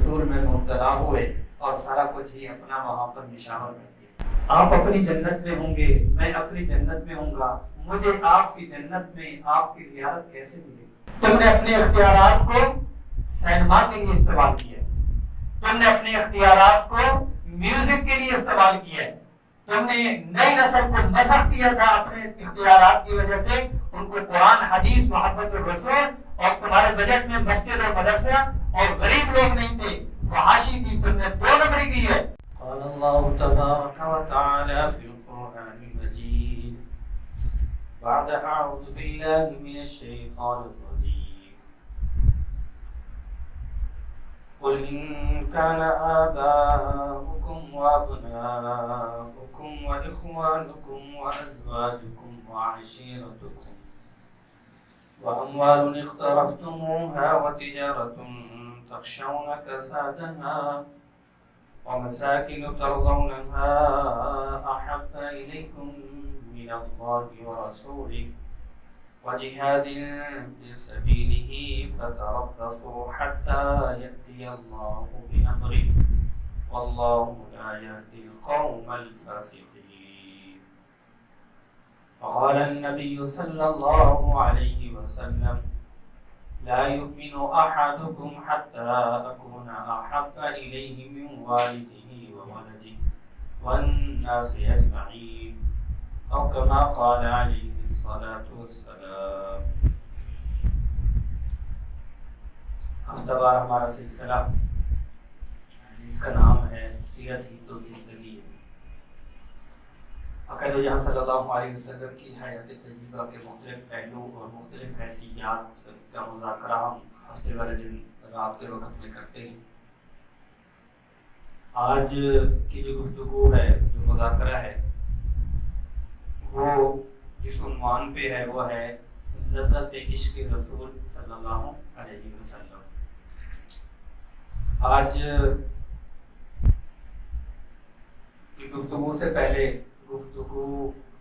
رسول میں مبتلا ہوئے اور سارا کچھ ہی اپنا وہاں پر نشاور کر دیا۔ آپ اپنی جنت میں ہوں گے، میں اپنی جنت میں ہوں گا، مجھے آپ کی جنت میں آپ کی زیارت کیسے ملے؟ تم نے اپنے اختیارات کو سینما کے لیے استعمال کیا، تم نے اپنے اختیارات کو میوزک کے لیے استعمال کیا، تم نے نئی نسل کو مسخ کیا تھا اپنے اختیارات کی وجہ سے، ان کو قرآن حدیث محبت الرسول، اور تمہارے بجٹ میں مسجد اور مدرسہ اور غریب لوگ نہیں تھے، فحاشی تھی، تم نے 2 نمبری کی ہے۔ قال اللہ تبارک و تعالی فی القرآن المجید بعد اعوذ باللہ من الشیطان الرجیم قل ان كان آباؤكم وأبناؤكم وإخوانكم وأزواجكم وعشيرتكم وأموال اقترفتموها وتجارة تخشون كسادها ومساكن ترضونها أحب إليكم من الله ورسوله وجهاد في سبيله فتربصوا حتى يأتي الله بأمره والله لا يهدي القوم الفاسقين۔ وقال النبي صلى الله عليه وسلم لا يؤمن أحدكم حتى أكون أحب إليه من والده وولده والناس أجمعين أو كما قال عليه الصلاة والسلام۔ ہفتہ ہمارا سلسلہ جس کا نام ہے سیرت ہی تو زندگی ہے۔ عقائد جہاں صلی اللہ علیہ وسلم کی حیات طیبہ کے مختلف پہلو اور مختلف حیثیات کا مذاکرہ ہم ہفتے والے دن رات کے وقت میں کرتے ہیں۔ آج کی جو گفتگو ہے، جو مذاکرہ ہے، وہ جس عنوان پہ ہے وہ ہے لذت عشق رسول صلی اللہ علیہ وسلم۔ آج کی گفتگو سے پہلے گفتگو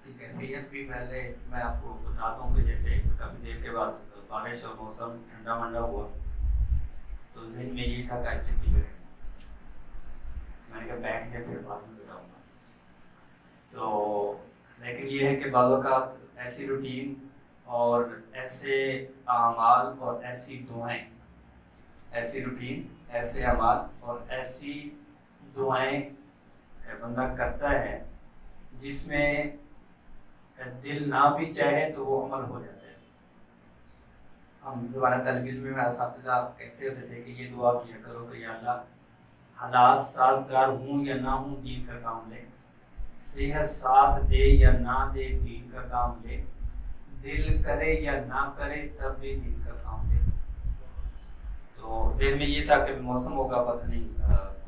کی کیفیت بھی پہلے میں آپ کو بتا دوں کہ جیسے کافی دیر کے بعد بارش اور موسم ٹھنڈا منڈا ہوا تو ذہن میں یہ تھا کہ آج چھٹی کریں، میں نے کہا بیٹھ کے پھر بعد میں بتاؤں گا۔ تو لیکن یہ ہے کہ بعض اوقات ایسی روٹین اور ایسے اعمال اور ایسی دعائیں، ایسی روٹین، ایسے اعمال اور ایسی دعائیں بندہ کرتا ہے جس میں دل نہ بھی چاہے تو وہ عمل ہو جاتا ہے۔ ہم زبانہ طالب علم میں اساتذہ کہتے ہوتے تھے کہ یہ دعا کیا کرو کہ یا اللہ حالات سازگار ہوں یا نہ ہوں دین کا کام لے، صحت ساتھ دے یا نہ دے دین کا کام لے، دل کرے یا نہ کرے تب بھی دین کا کام لے۔ تو دل میں یہ تھا کہ موسم ہوگا پتہ نہیں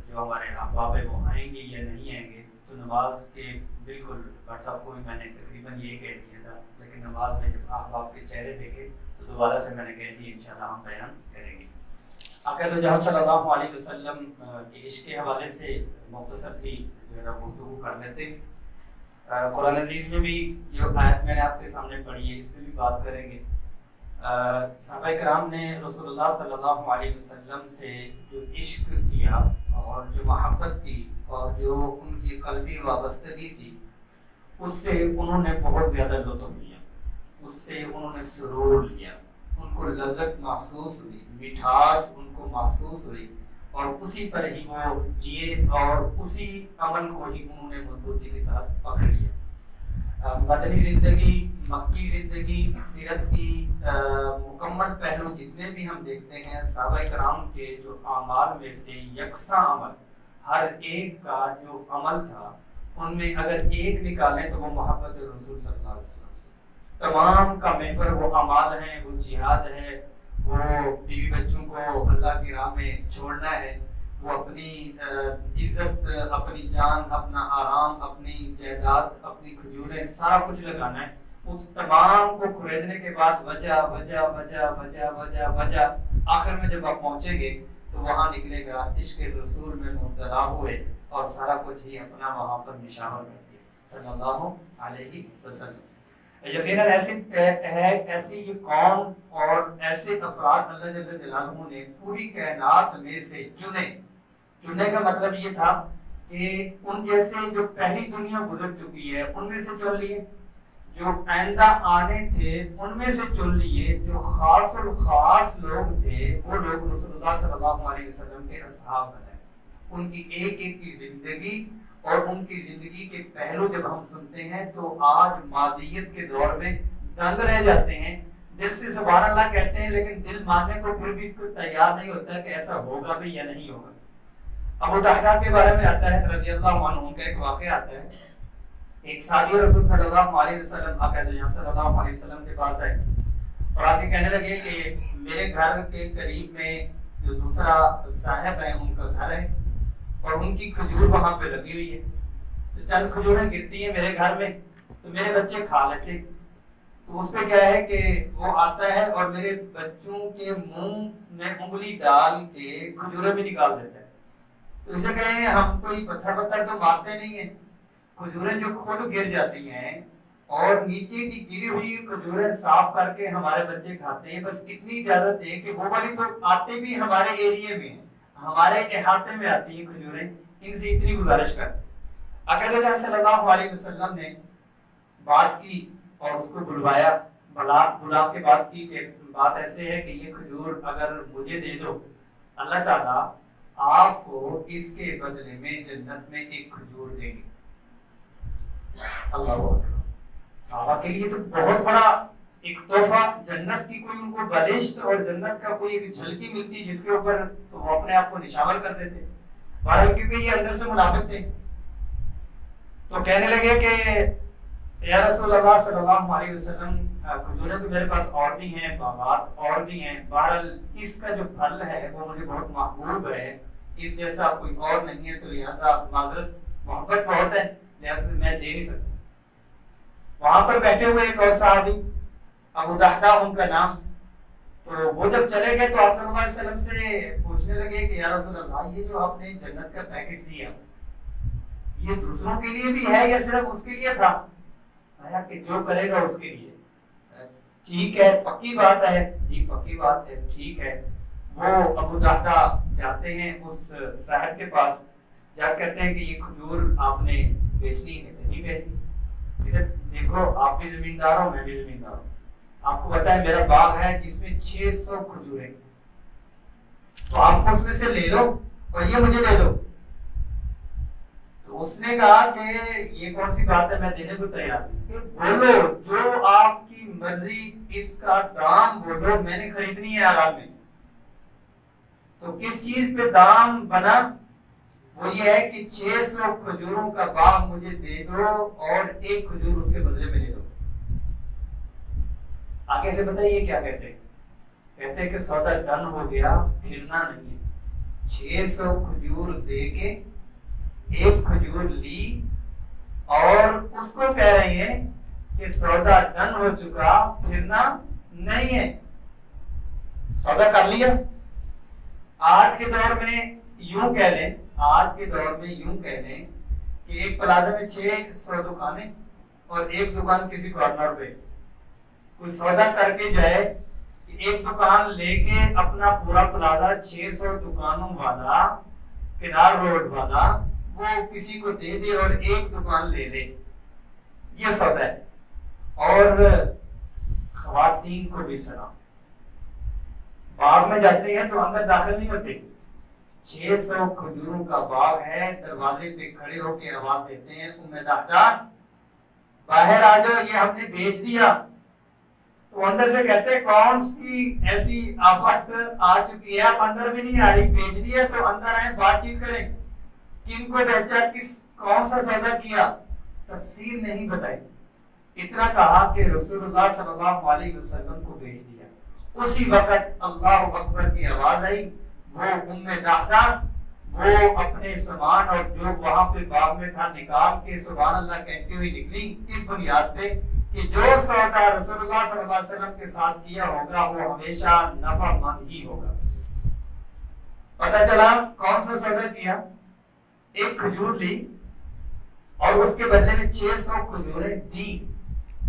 جو ہمارے احباب ہیں وہ آئیں گے یا نہیں آئیں گے، تو نماز کے بالکل ڈاکٹر صاحب کو بھی میں نے تقریباً یہ کہہ دیا تھا، لیکن نماز میں جب احباب کے چہرے دیکھے تو دوبارہ سے میں نے کہہ دی انشاءاللہ ہم بیان کریں گے۔ عقائد جہاں صلی اللہ علیہ وسلم کے عشق کے حوالے سے مختصر سی جو ہے نا گفتگو کر لیتے ہیں۔ قرآن عزیز میں بھی جو آیت میں نے آپ کے سامنے پڑھی ہے اس پہ بھی بات کریں گے۔ صحابہ کرام نے رسول اللہ صلی اللہ علیہ وسلم سے جو عشق کیا اور جو محبت کی اور جو ان کی قلبی وابستگی تھی، اس سے انہوں نے بہت زیادہ لطف لیا، اس سے انہوں نے سرور لیا، ان کو لذت محسوس ہوئی، مٹھاس ان کو محسوس ہوئی، اور اسی پر ہی وہ جیے اور اسی عمل کو ہی انہوں نے مضبوطی کے ساتھ پکڑ لیا۔ مدنی زندگی، مکی زندگی، سیرت کی مکمل پہلو جتنے بھی ہم دیکھتے ہیں، صحابہ کرام کے جو اعمال میں سے یکساں عمل، ہر ایک کا جو عمل تھا ان میں اگر ایک نکالیں تو وہ محبت رسول صلی اللہ علیہ وسلم، تمام کا محور وہ اعمال ہیں، وہ جہاد ہے، وہ بیوی بچوں کو اللہ کی راہ میں چھوڑنا ہے، وہ اپنی عزت، اپنی جان، اپنا آرام، اپنی جائیداد، اپنی کھجوریں، سارا کچھ لگانا ہے۔ اس تمام کو خریدنے کے بعد وجہ وجہ وجہ وجہ وجہ وجہ آخر میں جب آپ پہنچیں گے تو وہاں نکلے گا عشق رسول میں مبتلا ہوئے اور سارا کچھ ہی اپنا وہاں پر نشانہ کر دیا صلی اللہ علیہ وسلم۔ یقیناً ایسی یہ قوم اور ایسے افراد اللہ جل جلالہ نے پوری کائنات میں سے چنے چننے کا مطلب یہ تھا کہ ان جیسے جو پہلی دنیا گزر چکی ہے ان میں سے چن لیے، جو آئندہ آنے تھے ان میں سے چن لیے، جو خاص الخاص لوگ تھے وہ لوگ رسول اللہ صلی اللہ علیہ وسلم کے اصحاب بنائے۔ ان کی ایک ایک کی زندگی اور ان کی زندگی کے پہلو جب ہم سنتے ہیں تو آج مادیت کے دور میں دنگ رہ جاتے ہیں، دل سے سبحان اللہ کہتے ہیں لیکن دل ماننے کو پھر بھی تیار نہیں ہوتا کہ ایسا ہوگا بھی یا نہیں ہوگا۔ ابو طاہرہ کے بارے میں آتا ہے رضی اللہ عنہ کا ایک واقعہ آتا ہے، ایک صحابی رسول صلی اللہ علیہ وسلم آقا جان صلی اللہ علیہ وسلم کے پاس آئے اور آ کے کہنے لگے کہ میرے گھر کے قریب میں جو دوسرا صاحب ہے ان کا گھر ہے اور ان کی کھجور وہاں پہ لگی ہوئی ہے، تو چند کھجوریں گرتی ہیں میرے گھر میں تو میرے بچے کھا لیتے، تو اس پہ کیا ہے کہ وہ آتا ہے اور میرے بچوں کے منہ میں انگلی ڈال کے کھجوریں بھی نکال دیتا ہے۔ تو اسے کہیں ہم کوئی پتھر تو مارتے نہیں ہیں، کھجوریں جو خود گر جاتی ہیں اور نیچے کی گری ہوئی کھجوریں صاف کر کے ہمارے بچے کھاتے ہیں، بس اتنی اجازت ہے کہ وہ والی تو آتے بھی ہمارے ایریے میں ہیں، ہمارے احاطے میں آتی ہیں کھجوریں، ان سے اتنی گزارش کر۔ آقا جان صلی اللہ علیہ وسلم نے بات کی اور اس کو بلوایا، بلا کے بات کی کہ بات ایسے ہے کہ یہ کھجور اگر مجھے دے دو اللہ تعالیٰ آپ کو اس کے بدلے میں جنت میں ایک کھجور دیں گے۔ اللہ اکبر، صحابہ کے لیے تو بہت بڑا ایک تحفہ، جنت کی کوئی ان کو بلشت اور جنت کا کوئی ایک جھلکی ملتی جس کے اوپر تو وہ اپنے آپ کو نشاور کر دیتے، بہرحال کیونکہ یہ اندر سے منافق تھے تو کہنے لگے کہ یا رسول اللہ صلی اللہ علیہ وسلم کھجوریں تو میرے پاس اور بھی ہیں، باغات اور بھی ہیں، بہرحال اس کا جو پھل ہے وہ مجھے بہت محبوب ہے، اس جیسا کوئی اور نہیں ہے، تو لہٰذا معذرت محبت بہت ہے لہٰذا میں دے نہیں سکتا۔ وہاں پر بیٹھے ہوئے ایک اور صحابی ابو طاہرہ ان کا نام، تو وہ جب چلے گئے تو آپ صلی اللہ علیہ وسلم سے پوچھنے لگے کہ یا رسول اللہ یہ جو آپ نے جنت کا پیکج دیا یہ دوسروں کے لیے بھی ہے یا صرف اس کے لیے تھا؟ آیا کہ جو کرے گا اس کے لیے۔ ٹھیک ہے، پکی بات ہے، جی پکی بات ہے، ٹھیک ہے۔ وہ ابو طاہرہ جاتے ہیں اس صاحب کے پاس، جا کہتے ہیں کہ یہ کھجور آپ نے بیچنی ہے؟ کہتے نہیں بیچنی۔ دیکھو آپ بھی زمیندار ہو میں بھی زمیندار ہوں، آپ کو پتا ہے میرا باغ ہے جس میں 600 کھجوریں، تو آپ کو اس میں سے لے لو اور یہ مجھے دے دو۔ تو اس نے کہا کہ یہ کون سی بات ہے، میں دینے کو تیار ہوں، کہ بولو جو آپ کی مرضی، اس کا دام بولو، میں نے خریدنی ہے آرام میں۔ تو کس چیز پہ دام بنا؟ وہ یہ ہے کہ 600 کھجوروں کا باغ مجھے دے دو اور ایک کھجور اس کے بدلے میں لے دو۔ آگے سے بتائیے کیا کہتے ہیں؟ کہتے ہیں کہ سودا ڈن ہو گیا، پھرنا نہیں ہے۔ 600 کھجور دے کے ایک کھجور لی اور اس کو کہہ رہے ہیں کہ سودا ڈن ہو چکا، پھرنا نہیں ہے۔ سودا کر لیا۔ آج کے دور میں یوں کہہ لیں، کہ ایک پلازا میں 600 دکانیں اور ایک دکان کسی کارنر پہ، کوئی سودا کر کے جائے کہ ایک دکان لے کے اپنا پورا پلازا 600 دکانوں والا، کنار روڈ والا، وہ کسی کو دے دے اور ایک دکان لے لے، یہ سودا ہے۔ اور خواتین کو بھی سلام، باغ میں جاتے ہیں تو اندر داخل نہیں ہوتے، 600 کھجوروں کا باغ ہے، دروازے پہ کھڑے ہو کے آواز دیتے ہیں ام طاہرہ باہر آ جاؤ، یہ ہم نے بیچ دیا۔ تو اندر سے کہتے ہیں کون سی ایسی آفت آ چکی ہے، اب اندر بھی نہیں آ رہی، بیچ دیا تو اندر آئے بات چیت کریں، کن کو بیچا، کون سا سودا کیا، تفصیل نہیں بتائی، اتنا کہا کہ رسول اللہ صلی اللہ علیہ وسلم کو بیچ دیا۔ اسی وقت اللہ اکبر کی آواز آئی، وہ ام طاہرہ وہ اپنے سامان اور جو وہاں پہ باغ میں تھا نکال کے سبحان اللہ کہتے ہوئے نکلی، اس بنیاد پہ کہ جو سودا رسول اللہ صلی اللہ علیہ وسلم کے ساتھ کیا ہوگا وہ ہمیشہ نفع مند ہی ہوگا۔ پتہ چلا کون سا سودا کیا، ایک کھجور لی اور اس کے بدلے میں 600 کھجوریں دی،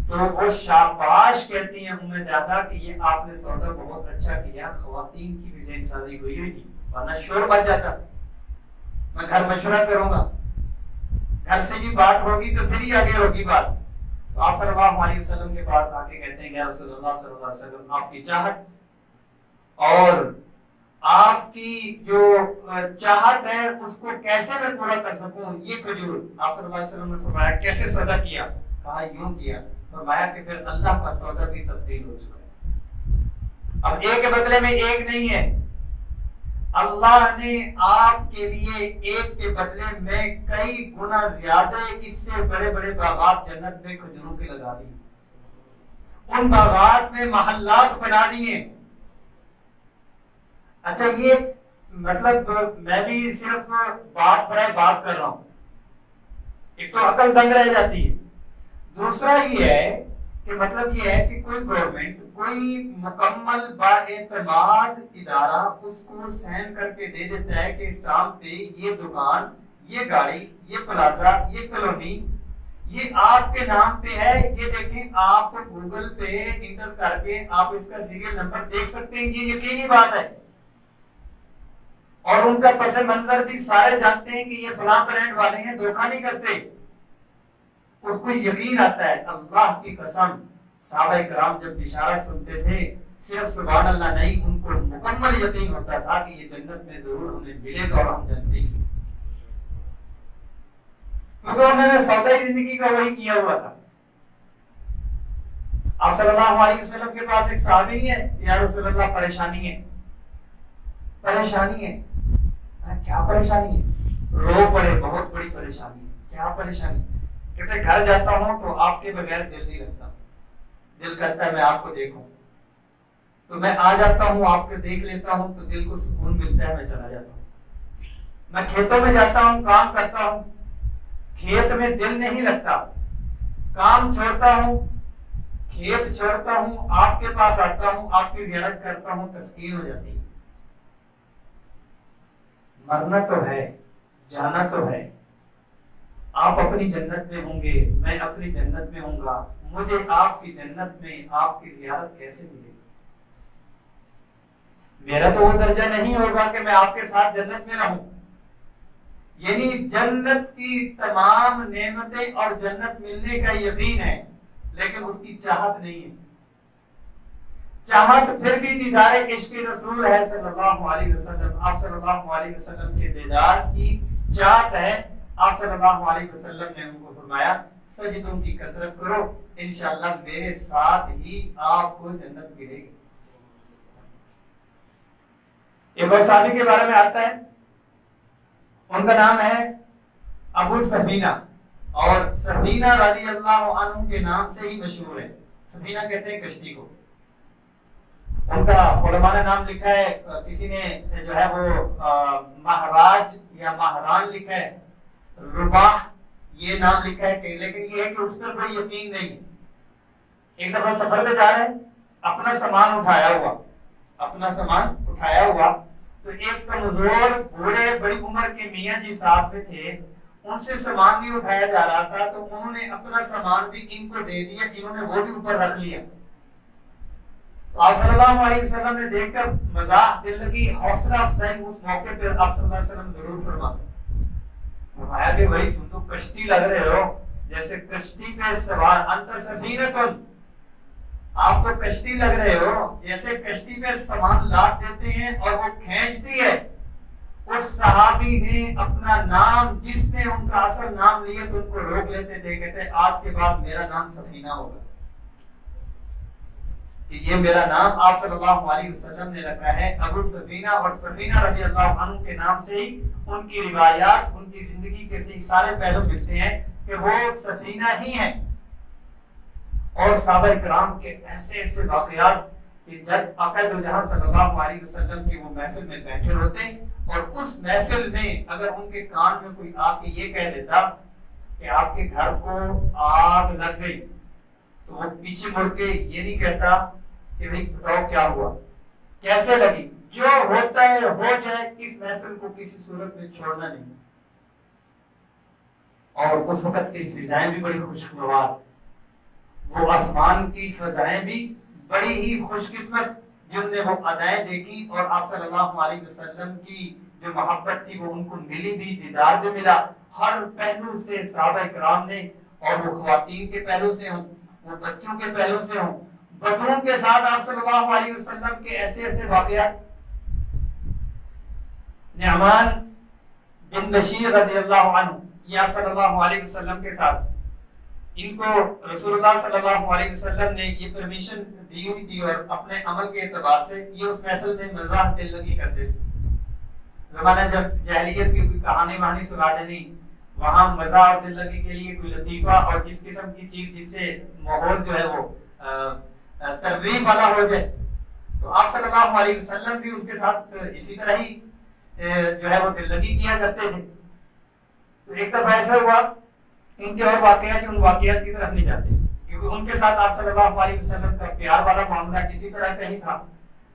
تو وہ شاباش کہتی ہیں ام طاہرہ کہ یہ آپ نے سودا بہت اچھا کیا، خواتین کی بھی ذہن سازی ہوئی تھی ورنہ شور مچ جاتا۔ میں گھر مشورہ کروں گا، گھر سے یہ بات ہوگی تو پھر ہی آگے ہوگی بات۔ تو آپ صلی اللہ علیہ وسلم کے پاس آ کے کہتے ہیں یا رسول اللہ صلی اللہ علیہ وسلم، آپ کی چاہت اور آپ کی جو چاہت ہے اس کو کیسے میں پورا کر سکوں، یہ کھجور آپ صلی اللہ علیہ وسلم نے فرمایا کیسے سودا کیا؟ کہا یوں کیا، فرمایا کہ پھر اللہ کا سودا بھی تبدیل ہو چکا ہے، اب ایک کے بدلے میں ایک نہیں ہے، اللہ نے آپ کے لیے ایک کے بدلے میں کئی گنا زیادہ اس سے بڑے بڑے باغات جنت میں کھجوروں کے لگا دیے، ان باغات میں محلات بنا دیے۔ اچھا یہ مطلب میں بھی صرف بات برائے بات کر رہا ہوں، ایک تو عقل دنگ رہ جاتی ہے، دوسرا یہ ہے کہ مطلب یہ ہے کہ کوئی گورنمنٹ کوئی مکمل بااعتماد ادارہ اس کو سائن کر کے دے دیتا ہے کہ اس کام پہ یہ دکان، یہ گاڑی، یہ پلازا، یہ کالونی یہ آپ کے نام پہ ہے، یہ دیکھیں آپ گوگل پہ انٹر کر کے آپ اس کا سیریل نمبر دیکھ سکتے ہیں، یہ یقینی بات ہے، اور ان کا پس منظر بھی سارے جانتے ہیں کہ یہ فلاں برانڈ والے ہیں، دھوکہ نہیں کرتے، اس کو یقین آتا ہے۔ اللہ کی قسم صحابہ کرام جب بشارت سنتے تھے صرف سبحان اللہ نہیں، ان کو مکمل یقین ہوتا تھا کہ یہ جنت میں ضرور ہمیں ملے گا اور ہم جنتی ہیں، کیونکہ انہوں نے سودائی زندگی کا وہی کیا ہوا تھا۔ آپ صلی اللہ علیہ وسلم کے پاس ایک صحابی نہیں ہے، یا رسول اللہ پریشانی ہے، پریشانی ہے، کیا پریشانی ہے؟ رو پڑے، بہت بڑی پریشانی ہے، کیا پریشانی؟ کہتے گھر جاتا ہوں تو آپ کے بغیر دل نہیں لگتا، دل کرتا ہے میں آپ کو دیکھوں، تو میں آ جاتا ہوں آپ کو دیکھ لیتا ہوں تو دل کو سکون ملتا ہے، میں چلا جاتا ہوں۔ میں کھیتوں میں جاتا ہوں، کام کرتا ہوں، کھیت میں دل نہیں لگتا، کام چھوڑتا ہوں، کھیت چھوڑتا ہوں، آپ کے پاس آتا ہوں، آپ کی زیارت کرتا ہوں، تسکین ہو جاتی ہے۔ مرنا تو ہے، جانا تو ہے، آپ اپنی جنت میں ہوں گے، میں اپنی جنت میں ہوں گا، مجھے آپ کی جنت میں آپ کی زیارت کیسے ملے گی؟ میرا تو وہ درجہ نہیں ہوگا کہ میں آپ کے ساتھ جنت میں رہوں، یعنی جنت کی تمام نعمتیں اور جنت ملنے کا یقین ہے، لیکن اس کی چاہت نہیں ہے۔ چاہت پھر بھی دیدار عشق رسول ہے صلی اللہ علیہ وسلم، آپ صلی اللہ علیہ وسلم کے دیدار کی چاہت ہے۔ آپ صلی اللہ علیہ وسلم نے ان کو فرمایا سجدوں کی کثرت کرو، انشاءاللہ میرے ساتھ ہی آپ کو جنت ملے گی۔ ایک اور صحابی کے بارے میں آتا ہے، ان کا نام ہے ابو سفینہ، اور سفینہ رضی اللہ عنہ کے نام سے ہی مشہور ہے، سفینہ کہتے ہیں کشتی کو۔ ان کا علماء نے نام لکھا ہے، کسی نے جو ہے وہ مہراج یا مہران لکھا ہے، رباح یہ نام لکھا ہے کہ، لیکن یہ ہے کہ اس پر کوئی یقین نہیں ہے۔ ایک دفعہ سفر پہ جا رہے ہیں، اپنا سامان اٹھایا ہوا تو ایک کمزور بوڑھے بڑی عمر کے میاں جی ساتھ میں تھے، ان سے سامان بھی اٹھایا جا رہا تھا، تو انہوں نے اپنا سامان بھی ان کو دے دیا، انہوں نے وہ بھی اوپر رکھ لیا۔ آپ صلی اللہ علیہ وسلم نے دیکھ کر مزاح دل لگی، حوصلہ افزائی اس موقع پر آپ صلی اللہ علیہ وسلم ضرور فرماتے تھے، فرمایا کہ بھائی تم تو کشتی لگ رہے ہو، جیسے کشتی پہ سوار، انت سفینۃ، آپ تو کشتی لگ رہے ہو، جیسے کشتی پہ سامان لاد دیتے ہیں اور وہ کھینچتی ہے۔ اس صحابی نے اپنا نام، جس نے ان کا اصل نام لیا تو ان کو روک لیتے تھے، کہتے آج کے بعد میرا نام سفینہ ہوگا، کہ یہ میرا نام آپ صلی اللہ علیہ وسلم نے رکھا ہے ابو سفینہ، اور سفینہ رضی اللہ عنہ کے نام سے ہی ان کی روایات، ان کی زندگی کے سارے پہلو ملتے ہیں کہ وہ سفینہ ہی ہیں۔ اور صحابہ کرام کے ایسے ایسے واقعات کہ جب آقا دو جہاں صلی اللہ علیہ وسلم کی وہ محفل میں بیٹھے ہوتے، اور اس محفل میں اگر ان کے کان میں کوئی آ کے یہ کہہ دیتا کہ آپ کے گھر کو آگ لگ گئی، تو وہ پیچھے مڑ کے یہ نہیں کہتا کہ بھئی بتاؤ کیا ہوا، کیسے لگی، جو ہوتا ہے ہو جائے، اس محفل کو کسی صورت میں چھوڑنا نہیں۔ اور اس وقت کی فضائیں بھی بڑی خوشگوار، وہ آسمان کی فضائیں بھی بڑی ہی خوش قسمت، جن نے وہ ادائیں دیکھی، اور آپ صلی اللہ علیہ وسلم کی جو محبت تھی وہ ان کو ملی بھی، دیدار بھی ملا ہر پہلو سے صحابہ کرام نے، اور وہ خواتین کے پہلو سے ہوں، وہ بچوں کے پہلو سے ہوں، بدروں کے ساتھ آپ صلی اللہ علیہ وسلم کے ایسے ایسے واقعات۔ نعمان بن بشیر رضی اللہ عنہ، یہ آپ صلی اللہ علیہ وسلم کے ساتھ، ان کو رسول اللہ صلی اللہ علیہ وسلم نے یہ پرمیشن دی ہوئی تھی، اور اپنے عمل کے اعتبار سے یہ اس محفل میں مزاح دل لگی کرتے تھے۔ زمانہ جب جاہلیت کی کوئی کہانی وہانی سنا دینی، وہاں مزاح اور دل لگی کے لیے کوئی لطیفہ اور اس قسم کی چیز جس سے ماحول جو ہے وہ ترغیب والا ہو جائے، تو آپ صلی اللہ علیہ وسلم بھی ان کے ساتھ اسی طرح ہی جو ہے وہ دل لگی کیا کرتے تھے۔ تو ایک دفعہ ایسا ہوا، ان کے اور واقعات ان واقعات کی طرف نہیں جاتے کیونکہ ان کے ساتھ آپ صلی اللہ علیہ وسلم کا پیار والا معاملہ اسی طرح کا ہی تھا۔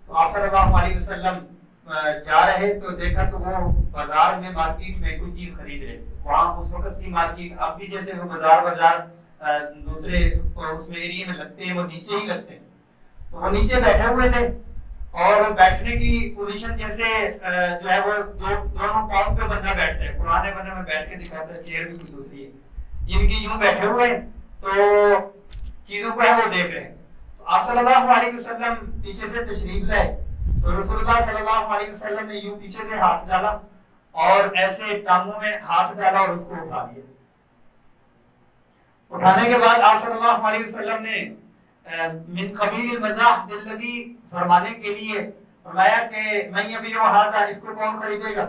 تو آپ صلی اللہ علیہ وسلم جا رہے تو دیکھا تو وہ بازار میں مارکیٹ میں کوئی چیز خرید رہے تھے۔ وہاں اس وقت کی مارکیٹ اب بھی جیسے وہ بازار دوسرے اس میں ایریے میں لگتے ہیں، وہ نیچے ہی لگتے ہیں، تو وہ نیچے بیٹھے ہوئے تھے، اور بیٹھنے کی پوزیشن جیسے جو ہے وہ دونوں پاؤں پہ بندہ بیٹھتا ہے، پرانے بندے میں بیٹھ کے دکھاتا ہے، چیئر بھی کوئی دوسری ہے، ان کی یوں بیٹھے ہوئے ہیں تو چیزوں کو ہے وہ دیکھ رہے ہیں۔ تو آپ صلی اللہ علیہ وسلم پیچھے سے تشریف لائے، تو رسول اللہ صلی اللہ علیہ وسلم نے یوں پیچھے سے ہاتھ ڈالا اور ایسے ٹانگوں میں ہاتھ ڈالا اور اس کو اٹھا لیا۔ اٹھانے کے بعد آپ صلی اللہ علیہ وسلم نے من قبیل المزاح دل لگی فرمانے کے لیے فرمایا کہ میں ابھی جو ہاتھ اس کو کون خریدے گا،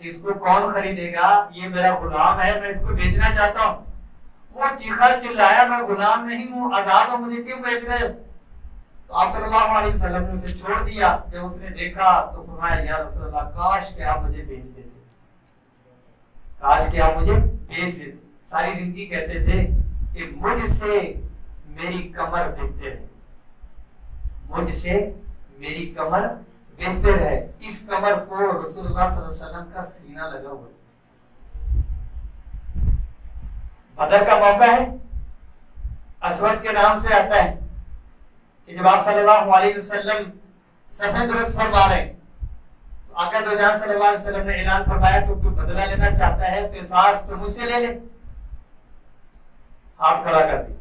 اس کو کون خریدے گا، یہ میرا غلام ہے، میں اس کو بیچنا چاہتا ہوں۔ وہ چیخا چلایا میں غلام نہیں ہوں، آزاد ہوں، مجھے کیوں بیچ رہے ہو؟ تو آپ صلی اللہ علیہ وسلم نے اسے چھوڑ دیا۔ جب اس نے دیکھا تو فرمایا یا رسول اللہ کاش کہ آپ مجھے بیچ دیتے، کاش کہ آپ مجھے بیچ دیتے۔ ساری زندگی کہتے تھے کہ مجھ سے میری کمر بہتر ہے، مجھ سے میری کمر بہتر ہے۔ اس کمر کو رسول اللہ صلی اللہ علیہ وسلم کا سینہ لگا ہوا ہے۔ بدر کا موقع ہے، اسود کے نام سے آتا ہے کہ جب آپ صلی اللہ علیہ وسلم صفیں درست فرما رہے ہیں تو آقا دو جہاں صلی اللہ علیہ وسلم نے اعلان فرمایا کہ کوئی بدلہ لینا چاہتا ہے تو احساس تو مجھ سے لے لے۔ ہاتھ کھڑا کر دی،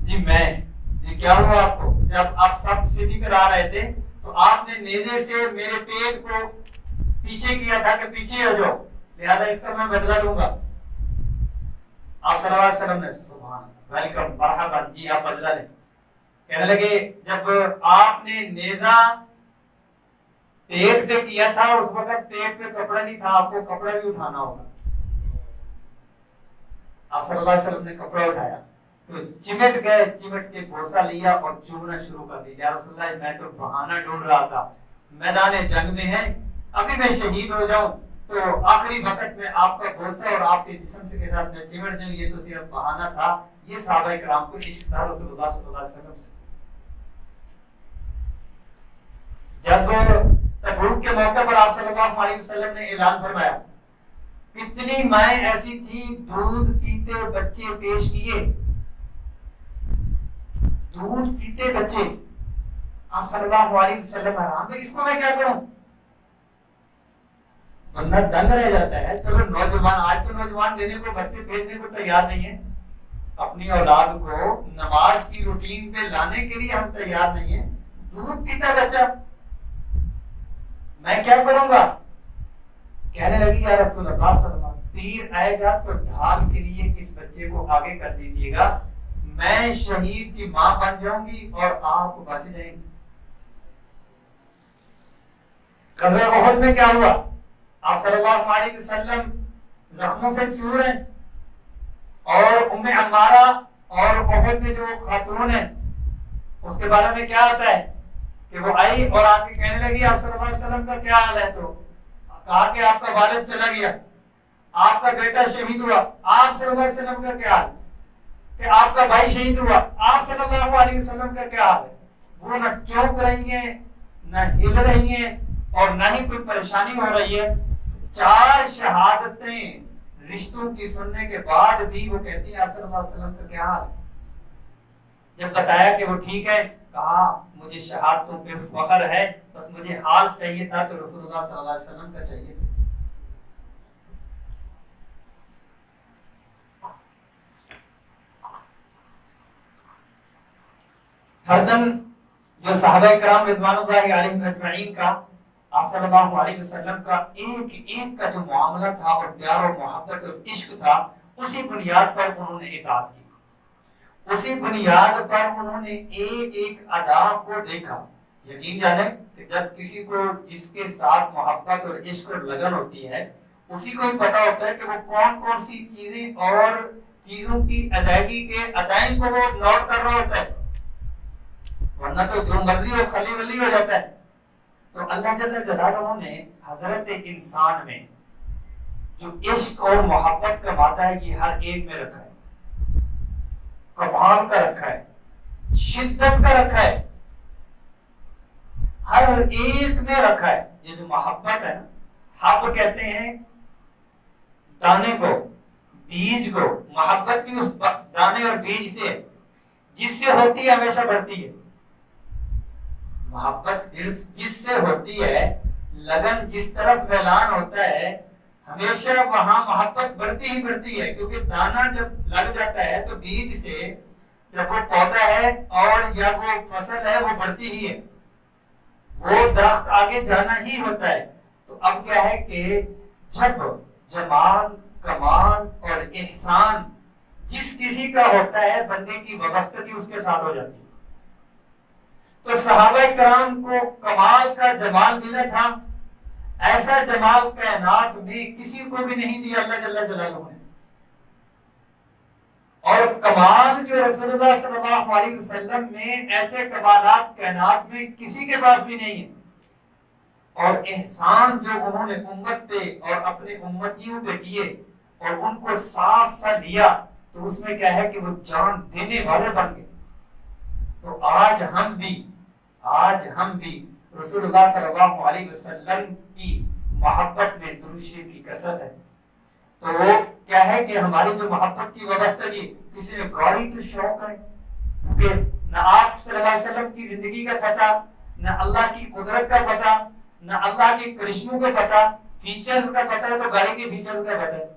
جی میں، جی کیا ہوا آپ کو؟ جب آپ صف سیدھی کرا رہے تھے تو آپ نے نیزے سے میرے پیٹ کو پیچھے کیا تھا کہ پیچھے ہو جاؤ، لہذا اس کا میں بدلہ لوں گا۔ آپ صلی اللہ علیہ وسلم نے سبحان ویلکم مرحبا، جی آپ بدلہ لیں۔ کہنے لگے جب آپ نے نیزہ پیٹ پہ کیا تھا اس وقت پیٹ پہ کپڑا نہیں تھا، آپ کو کپڑا بھی اٹھانا ہوگا۔ آپ صلی اللہ علیہ وسلم نے کپڑا اٹھایا تو چمٹ گئے، چمٹ کے بوسہ لیا اور چومنا شروع کر دیا۔ یا رسول اللہ میں تو بہانہ ڈھونڈ رہا تھا، میدان جنگ میں ہے، ابھی میں شہید ہو جاؤں تو آخری وقت میں آپ کا بوسہ اور آپ کے جسم سے کے ساتھ میں چمٹ جاؤں، یہ تو صرف بہانہ تھا۔ یہ صحابہ کرام کو عشق تھا رسول اللہ صلی اللہ علیہ وسلم سے۔ جب تبوک کے موقع پر آپ صلی اللہ علیہ وسلم نے اعلان فرمایا، کتنی مائیں ایسی تھی دودھ پیتے بچے پیش کیے، دودھ پیتے بچے، آپ صلی اللہ علیہ وسلم حیران، اس کو میں کیا کروں؟ بندہ دنگ رہ جاتا ہے۔ چلو نوجوان، آج تو نوجوان دینے کو مسجد بھیجنے کو تیار نہیں ہے، اپنی اولاد کو نماز کی روٹین پہ لانے کے لیے ہم تیار نہیں ہیں، دودھ پیتا بچہ، میں کیا کروں گا؟ کہنے لگی یا رسول اللہ صلی اللہ علیہ وسلم تیر آئے گا تو ڈھال کے لیے اس بچے کو آگے کر دیجیے گا، میں شہید کی ماں بن جاؤں گی اور آپ بچ جائیں گے۔ غزوہ احد میں کیا ہوا؟ آپ صلی اللہ علیہ وسلم زخموں سے چور ہیں، اور ام عمارہ اور احد میں جو خاتون ہے اس کے بارے میں کیا آتا ہے کہ وہ آئی اور آ کے کہنے لگی آپ صلی اللہ علیہ وسلم کا کیا حال ہے؟ تو کہا کہ آپ کا والد چلا گیا، آپ کا بیٹا شہید ہوا۔ آپ صلی اللہ علیہ وسلم کا کیا حال کہ آپ کا بھائی شہید ہوا؟ آپ صلی اللہ علیہ وسلم کا کیا حال ہے؟ وہ نہ چونک رہی ہیں، نہ ہل رہی ہیں، اور نہ ہی کوئی پریشانی ہو رہی ہے۔ 4 شہادتیں رشتوں کی سننے کے بعد بھی وہ کہتی ہیں آپ صلی اللہ علیہ وسلم کا کیا حال ہے؟ جب بتایا کہ وہ ٹھیک ہے کہا مجھے شہادتوں پہ فخر ہے، بس مجھے حال چاہیے تھا تو رسول اللہ صلی اللہ علیہ وسلم کا چاہیے تھا۔ فردن جو صحابہ کرام رضوان اللہ علیہم اجمعین کا آپ صلی اللہ علیہ وسلم کا ایک ایک کا جو معاملہ تھا اور پیار اور محبت اور عشق تھا، اسی بنیاد پر انہوں نے اطاعت کی، اسی بنیاد پر انہوں نے ایک ایک ادا کو دیکھا۔ یقین جانیں کہ جب کسی کو جس کے ساتھ محبت اور عشق اور لگن ہوتی ہے، اسی کو ہی پتا ہوتا ہے کہ وہ کون کون سی چیزیں اور چیزوں کی ادائیگی کے ادائیں کو وہ نوٹ کر رہا ہوتا ہے، ورنہ تو جو مرضی ہو خلی ولی ہو جاتا ہے۔ تو اللہ جل جلالہ نے حضرت انسان میں جو عشق اور محبت کا مادہ ہے یہ ہر ایک میں رکھا ہے، کمال کا رکھا ہے، شدت کا رکھا ہے، ہر ایک میں رکھا ہے۔ یہ جو محبت ہے نا، حب کہتے ہیں دانے کو، بیج کو، محبت بھی اس دانے اور بیج سے جس سے ہوتی ہے ہمیشہ بڑھتی ہے۔ محبت جس سے ہوتی ہے، لگن جس طرف میلان ہوتا ہے، ہمیشہ وہاں محبت بڑھتی ہی بڑھتی ہے، کیونکہ دانا جب لگ جاتا ہے تو بیج سے جب وہ پودا ہے اور یا وہ فصل ہے وہ بڑھتی ہی ہے، وہ درخت آگے جانا ہی ہوتا ہے۔ تو اب کیا ہے کہ جب جمال، کمال اور احسان جس کسی کا ہوتا ہے، بندے کی وابستگی اس کے ساتھ ہو جاتی ہے۔ تو صحابہ کرام کو کمال کا جمال ملا تھا، ایسا جمال کائنات میں کسی کو بھی نہیں دیا اللہ جل جلالہ نے، اور کمال جو رسول اللہ صلی اللہ علیہ وسلم میں، ایسے کمالات کائنات میں کسی کے پاس بھی نہیں ہے۔ اور احسان جو انہوں نے امت پہ اور اپنے امتیوں پہ کیے اور ان کو صاف سا لیا، تو اس میں کیا ہے کہ وہ جان دینے والے بن گئے۔ تو آج ہم بھی رسول اللہ صلی اللہ علیہ وسلم کی محبت میں درود شریف کی کثرت ہے۔ تو وہ کیا ہے کہ ہماری جو محبت کی وابستگی، کسی نے گاڑی تو شوق ہے، کیونکہ نہ آپ صلی اللہ علیہ وسلم کی زندگی کا پتہ، نہ اللہ کی قدرت کا پتہ، نہ اللہ کے کرشموں کا پتہ، فیچرز کا پتہ ہے تو گاڑی کے فیچرز کا پتہ ہے،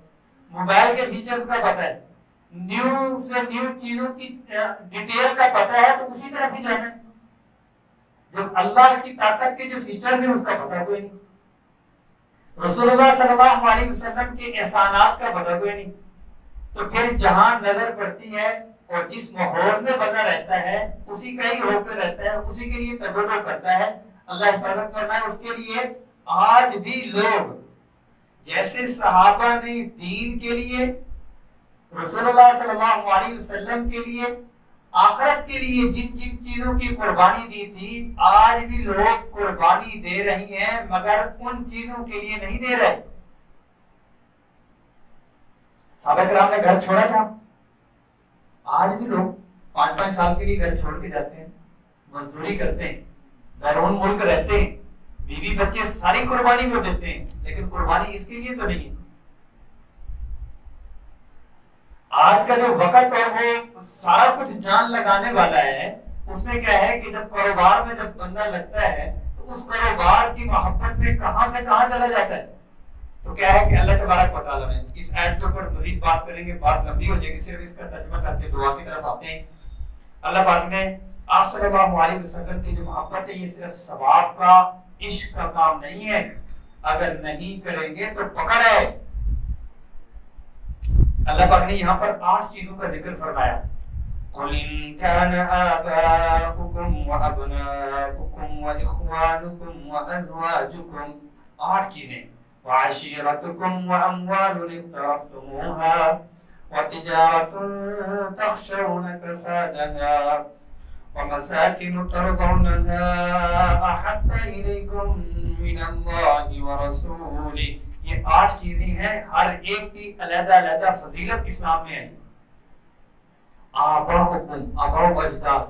موبائل کے فیچرز کا پتہ ہے، نیو سے نیو چیزوں کی ڈیٹیل کا پتہ ہے، تو اسی طرف ہی جانا ہے۔ جب اللہ کی طاقت کے جو فیچرز ہیں اس کا پتہ کوئی نہیں، رسول اللہ صلی اللہ علیہ وسلم کے احسانات کا پتہ کوئی نہیں، تو پھر جہاں نظر پڑتی ہے اور جس ماحول میں بندہ رہتا ہے اسی کا ہی ہو کر رہتا ہے، اسی کے لیے توجہ کرتا ہے۔ اللہ حفاظت فرمائے اس کے لیے آج بھی لوگ جیسے صحابہ نے دین کے لیے، رسول اللہ صلی اللہ علیہ وسلم کے لیے، آخرت کے لیے جن جن چیزوں کی قربانی دی تھی، آج بھی لوگ قربانی دے رہی ہیں، مگر ان چیزوں کے لیے نہیں دے رہے۔ صحابہ کرام نے گھر چھوڑا تھا، آج بھی لوگ 5-5 سال کے لیے گھر چھوڑ کے جاتے ہیں، مزدوری کرتے ہیں، بیرون ملک رہتے ہیں، بیوی بچے ساری قربانی کو دیتے ہیں، لیکن قربانی اس کے لیے تو نہیں ہے۔ آج کا جو وقت اور وہ سارا کچھ جان لگانے والا ہے، اس میں کیا ہے کہ جب کاروبار میں جب بندہ لگتا ہے تو اس کاروبار کی محبت میں کہاں سے کہاں چلا جاتا ہے۔ تو کیا ہے کہ اللہ تبارک و تعالیٰ نے اس آیت کے اوپر مزید بات کریں گے، بات لمبی ہو جائے گی، صرف اس کا ترجمہ کر کے دعا کی طرف آتے ہیں۔ اللہ پاک نے آپ صلی اللہ علیہ وسلم کی جو محبت ہے یہ صرف ثواب کا، عشق کا کام نہیں ہے، اگر نہیں کریں گے تو پکڑ ہے۔ اللہ پاک نے یہاں پر 8 چیزوں کا ذکر فرمایا۔ قُلْ إِن كَانَ آبَاؤُكُمْ وَأَبْنَاؤُكُمْ وَإِخْوَانُكُمْ وَأَزْوَاجُكُمْ، 8 چیزیں، وَعَشِيرَتُكُمْ وَأَمْوَالٌ اقْتَرَفْتُمُوهَا وَتِجَارَةٌ تَخْشَوْنَ كَسَادَهَا وَمَسَاكِنُ تَرْضَوْنَهَا أَحَبَّ إِلَيْكُمْ مِنَ اللَّهِ وَرَسُولِهِ۔ یہ 8 چیزیں ہیں، ہر ایک کی علیحدہ علیحدہ فضیلت اسلام میں ہے۔ آباؤکم، آباء و اجداد،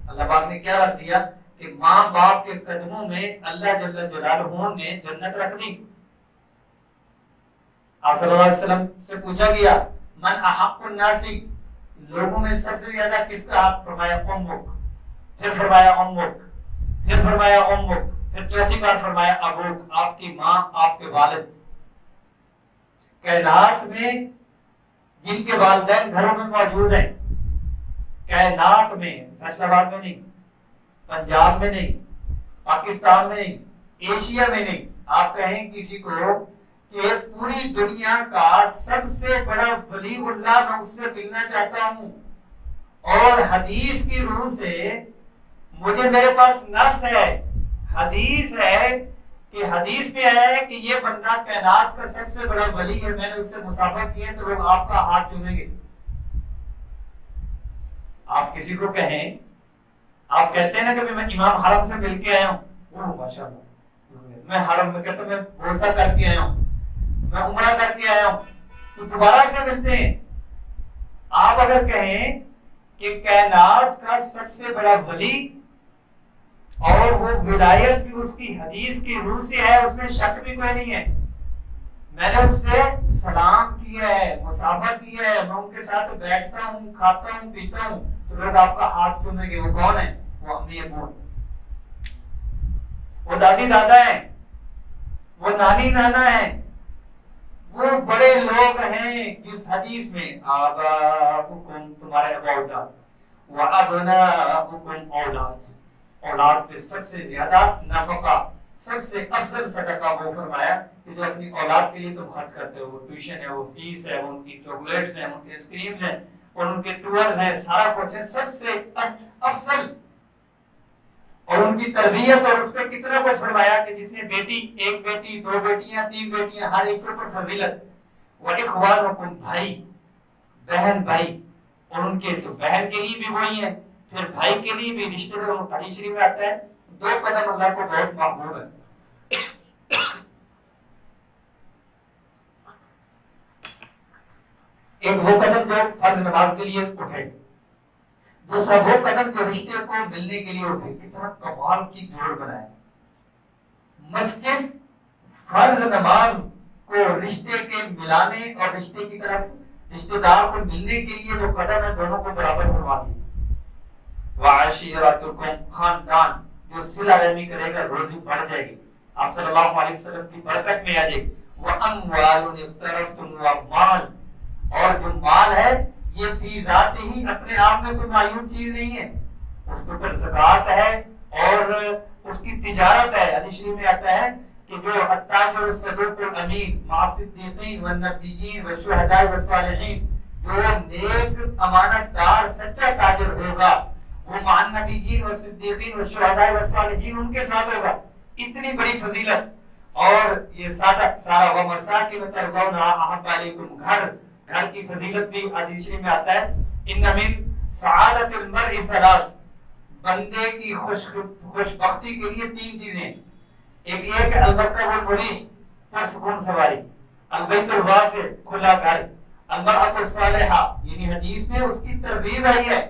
اللہ پاک نے کیا رکھ دیا کہ ماں باپ کے قدموں میں اللہ جل جلالہ نے جنت رکھ دی۔ آپ صلی اللہ علیہ وسلم سے پوچھا گیا من احق الناس، لوگوں میں سب سے زیادہ کس کا حق؟ فرمایا امک، پھر فرمایا امک، پھر فرمایا امک، پھر چوتھی بار فرمایا ابوک، آپ کی ماں، آپ کے والد۔ کائنات میں جن کے والدین گھروں میں موجود ہیں، کائنات میں، فیصل آباد میں نہیں، پنجاب میں نہیں، پاکستان میں نہیں، ایشیا میں نہیں، آپ کہیں کسی کو کہ پوری دنیا کا سب سے بڑا ولی اللہ میں اس سے ملنا چاہتا ہوں، اور حدیث کی روح سے مجھے، میرے پاس نص ہے، حدیث ہے کہ حدیث میں آیا ہے کہ یہ بندہ کائنات کا سب سے بڑا ولی ہے، میں نے اس سے مسافہ کیا ہے، تو لوگ آپ کا ہاتھ چومیں گے۔ آپ کسی کو کہیں، آپ کہتے ہیں نا کہ میں امام حرم سے مل کے آیا ہوں، اوہ ماشاءاللہ، میں حرم میں کہتا ہوں، میں بوسہ کر کے آیا ہوں، میں عمرہ کر کے آیا ہوں، تو دوبارہ سے ملتے ہیں۔ آپ اگر کہیں کہ کائنات کا سب سے بڑا ولی اور وہ ولایت بھی اس کی حدیث کی روح سے ہے، اس میں شک بھی کوئی نہیں ہے، میں نے اس سے سلام کیا ہے، مصافحہ کیا ہے، میں ان کے ساتھ بیٹھتا ہوں، کھاتا ہوں، پیتا ہوں، تو لوگ آپ کا ہاتھ چومیں گے۔ وہ کون ہے؟ وہ امی ابو ہیں، وہ دادی دادا ہیں، وہ نانی نانا ہیں، وہ بڑے لوگ ہیں جس حدیث میں آباؤکم، تمہارے ابا اجداد، وابناؤکم، اولاد، اولاد پہ سب سے زیادہ نفقہ، سب سے افضل صدقہ وہ فرمایا کہ جو اپنی اولاد کے لیے تم خرچ کرتے ہو، وہ ٹیوشن ہے، وہ فیس ہے، ان کی چاکلیٹس ہیں، ان کے آئس کریم ہیں، اور ان کے ٹورز ہیں، سارا کچھ ہے، سب سے افضل، اور ان کی تربیت، اور اس پہ کتنا کچھ فرمایا کہ جس نے بیٹی، ایک بیٹی، دو بیٹیاں، تین بیٹیاں، ہر ایک کے اوپر فضیلت، وَإِخْوَانُكُمْ، بھائی، بہن بھائی، اور ان کے تو بہن کے لیے بھی وہی ہیں، پھر بھائی کے لیے بھی رشتے دار، حدیث شریف میں آتا ہے 2 قدم اللہ کو بہت محبوب ہے، ایک وہ قدم جو فرض نماز کے لیے اٹھے، دوسرا وہ قدم جو رشتے کو ملنے کے لیے اٹھے۔ کتنا کمال کی جوڑ بنائے، مسجد فرض نماز کو رشتے کے ملانے اور رشتے کی طرف رشتے دار کو ملنے کے لیے جو قدم ہے، دونوں کو برابر کروا دی۔ وعشیرتکم، خاندان جو صلہ رحمی کرے گا روزی بڑھ جائے گی، آپ صلی اللہ علیہ وسلم کی برکت میں آ جائے گی۔ واموال اقترفتموها، مال، اور جو مال ہے یہ فی ذات ہی اپنے آپ میں کوئی معیوب چیز نہیں ہے، اس کے اوپر زکوٰۃ ہے اور اس کی تجارت ہے۔ حدیث شریف میں آتا ہے کہ جو التاجر الصدوق الامین مع الصدیقین والنبیین والشہداء والصالحین، جو نیک امانت دار سچا تاجر ہوگا، وہ مع النبیین والصدیقین والشہداء والصالحین، ان کے ساتھ ہوگا۔ اتنی بڑی فضیلت، اور یہ سارا ومساکن ترضونها احب علیکم، گھر کی فضیلت بھی حدیث شریف میں آتا ہے، ان من سعادت المرء ثلاث، بندے کی خوش بختی کے لیے 3 چیزیں، ایک یہ کہ البرکہ والمریح، پرسکون سواری، البیت الواسع، کھلا گھر، المرأۃ الصالحہ، یعنی حدیث میں اس کی ترغیب آئی ہے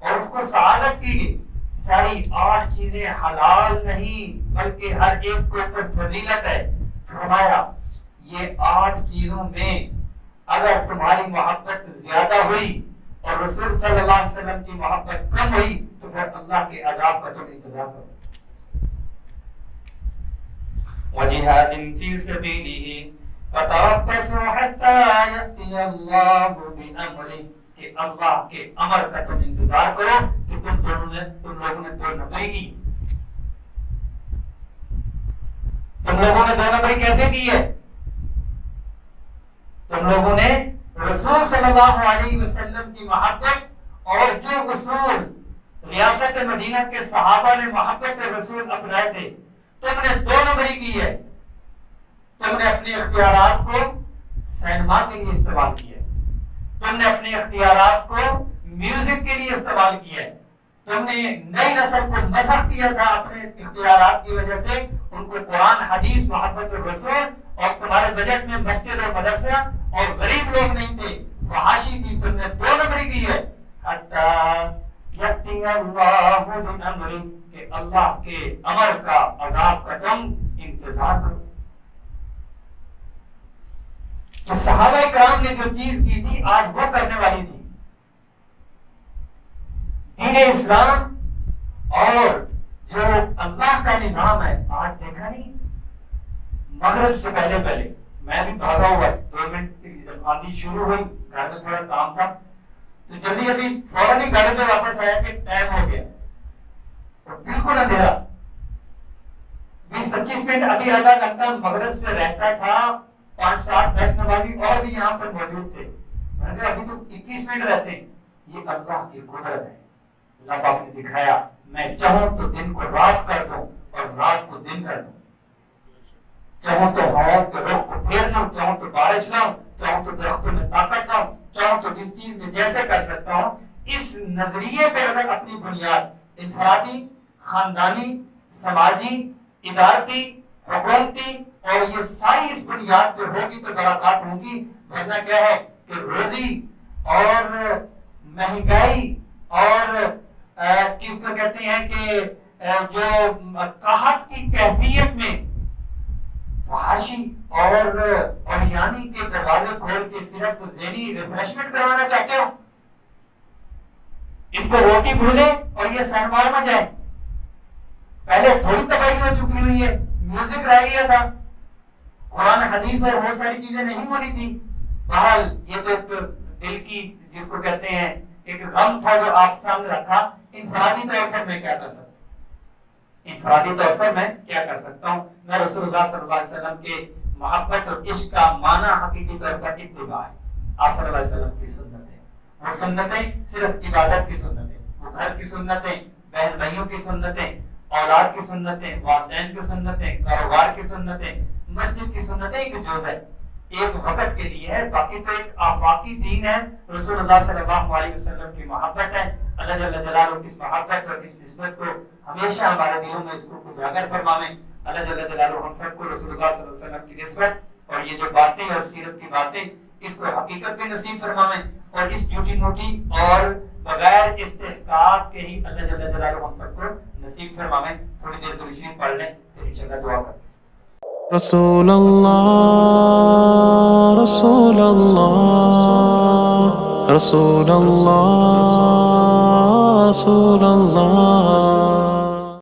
اور اس کو سعادت کی گئی۔ ساری 8 چیزیں حلال نہیں بلکہ ہر ایک کو اوپر فضیلت ہے۔ فرمایا یہ 8 چیزوں میں اگر تمہاری محبت زیادہ ہوئی اور رسول صلی اللہ علیہ وسلم کی محبت کم ہوئی تو پھر اللہ کے عذاب کا تم انتظار کرو۔ وجہاد فی سبیلہ فتربصوا حتی یأتی اللہ بامرہ، کہ اللہ کے امر کا تم انتظار کرو کہ تم لوگوں نے 2 نمبری کی۔ تم لوگوں نے 2 نمبری کیسے کی ہے؟ تم لوگوں نے رسول صلی اللہ علیہ وسلم کی محبت اور جو اصول ریاست مدینہ کے صحابہ نے محبت رسول اپنائے تھے، تم نے 2 نمبری کی ہے۔ تم نے اپنے اختیارات کو سینما کے لیے استعمال کیا ہے، تم نے اپنے اختیارات کو میوزک کے لیے استعمال کیا ہے، تم نے نئی نسل کو مسخ کیا تھا اپنے اختیارات کی وجہ سے، ان کو قرآن حدیث محبت الرسول، اور تمہارے بجٹ میں مسجد اور مدرسہ اور غریب لوگ نہیں تھے، فحاشی تھی، تم نے 2 نمبری کی ہے۔ حتی یأتی اللہ بامرہ، کہ اللہ کے امر کا، عذاب کا تم انتظار کرو۔ تو صحابہ کرام نے جو چیز کی تھی آج وہ کرنے والی تھی۔ دین اسلام اور جو اللہ کا نظام ہے، آج دیکھا نہیں مغرب سے پہلے میں بھی بھاگا ہوا 2 منٹ جب آندھی شروع ہوئی، گھر میں تھوڑا کام تھا تو جلدی جلدی فوراً ہی گھر پہ واپس آیا کہ ٹائم ہو گیا، اور بالکل اندھیرا 20-25 منٹ ابھی آدھا گھنٹہ مغرب سے رہتا تھا، 5-7-10 نمازی اور بھی یہاں پر موجود تھے، میں نے کہا ابھی تو 21 منٹ رہتے ہیں، یہ اللہ کی قدرت ہے، اللہ پاک نے دکھایا میں چاہوں تو دن کو رات کر دوں اور رات کو دن کر دوں، چاہوں تو ہواؤں کے رخ کو پھیر دوں، چاہوں تو بارش لاؤں، چاہوں تو درختوں میں طاقت لاؤں، چاہوں تو جس چیز میں جیسے کر سکتا ہوں۔ اس نظریے پہ اگر اپنی بنیاد انفرادی، خاندانی، سماجی، ادارتی، حکومتی اور یہ ساری اس بنیاد پہ ہوگی تو برکات ہوں گی، ورنہ کیا ہے کہ روزی اور مہنگائی اور کس کو کہتے ہیں کہ جو قحط کی کیفیت میں فحاشی اور اوریانی کے دروازے کھول کے صرف ذہنی ریفریشمنٹ کروانا چاہتے ہو، ان کو روٹی بھولے اور یہ سینماؤں میں جائیں، پہلے تھوڑی تباہی ہو چکی ہوئی ہے، میوزک رہ گیا تھا، قرآن حدیث اور وہ ساری چیزیں نہیں ہونی تھی، بہرحال یہ تو ایک دل کی جس کو کہتے ہیں ایک غم تھا جو آپ سامنے رکھا۔ انفرادی طور پر میں کیا کر سکتا ہوں، انفرادی طور پر میں کیا کر سکتا ہوں؟ میں رسول اللہ صلی اللہ علیہ وسلم کے محبت اور عشق کا معنی حقیقی طور پر اتباع ہے، آپ صلی اللہ علیہ وسلم کی سنتیں، وہ سنتیں صرف عبادت کی سنتیں، وہ گھر کی سنتیں، بہن بھائیوں کی سنتیں، اولاد کی سنتیں، والدین کی سنتیں، کاروبار کی سنتیں، مسجد کی سنتیں ایک جز ہے، ایک وقت کے لیے ہے، باقی تو ایک آفاقی دین ہے، رسول اللہ صلی اللہ علیہ وسلم کی محبت ہے۔ اللہ جل جلالہ اس محبت اور اس نسبت کو ہمیشہ ہمارے دلوں میں اس کو اجاگر فرمائے۔ اللہ جل جلالہ ہم سب کو رسول اللہ صلی اللہ علیہ وسلم کی نسبت اور یہ جو باتیں اور سیرت کی باتیں اس کو حقیقت میں نصیب فرمائے، اور اس جھوٹی موٹی اور بغیر استحقاق کے ہی اللہ جل جلالہ ہم سب کو نصیب فرمائے۔ تھوڑی دیر درود شریف پڑھ لیں پھر انشاءاللہ دعا کریں۔ رسول اللہ رسول اللہ رسول اللہ رسول اللہ